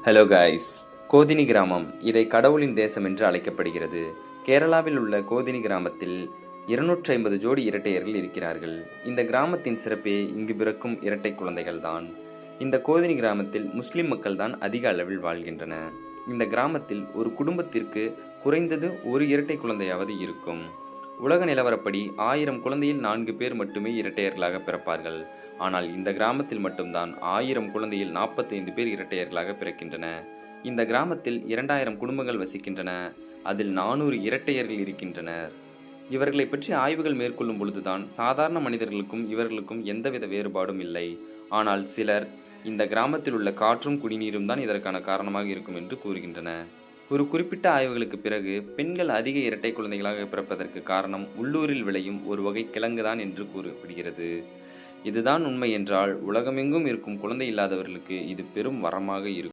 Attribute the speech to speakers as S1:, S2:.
S1: Hello guys. கோதினி கிராமம் இதை கடவுளின் தேசம் என்று அழைக்கப்படுகிறது. கேரளாவில் உள்ள கோதினி கிராமத்தில் 250 ஜோடி இரட்டையர்கள் இருக்கிறார்கள். இந்த கிராமத்தின் சிறப்பே இங்கு பிறக்கும் இரட்டை குழந்தைகள் தான். இந்த கோதினி கிராமத்தில் முஸ்லிம் மக்கள் தான் அதிக அளவில் வாழ்கின்றன. இந்த கிராமத்தில் ஒரு குடும்பத்திற்கு குறைந்தது ஒரு இரட்டை குழந்தையாவது இருக்கும். உலக நிலவரப்படி 1000 குழந்தையில் 4 பேர் மட்டுமே இரட்டையர்களாக பிறப்பார்கள். ஆனால் இந்த கிராமத்தில் மட்டும்தான் 1000 குழந்தையில் 45 பேர் இரட்டையர்களாக பிறக்கின்றன. இந்த கிராமத்தில் 2000 குடும்பங்கள் வசிக்கின்றன. அதில் 400 இரட்டையர்கள் இருக்கின்றனர். இவர்களை பற்றி ஆய்வுகள் மேற்கொள்ளும் பொழுதுதான் சாதாரண மனிதர்களுக்கும் இவர்களுக்கும் எந்தவித வேறுபாடும் இல்லை. ஆனால் சிலர் இந்த கிராமத்தில் உள்ள காற்றும் குடிநீரும் தான் இதற்கான காரணமாக இருக்கும் என்று கூறுகின்றன. ஒரு குறிப்பிட்ட ஆய்வுகளுக்கு பிறகு பெண்கள் அதிக இரட்டை குழந்தைகளாக பிறப்பதற்கு காரணம் உள்ளூரில் விளையும் ஒரு வகை கிழங்குதான் என்று கூறப்படுகிறது. இதுதான் உண்மை என்றால் உலகமெங்கும் இருக்கும் குழந்தை இல்லாதவர்களுக்கு இது பெரும் வரமாக இருக்கும்.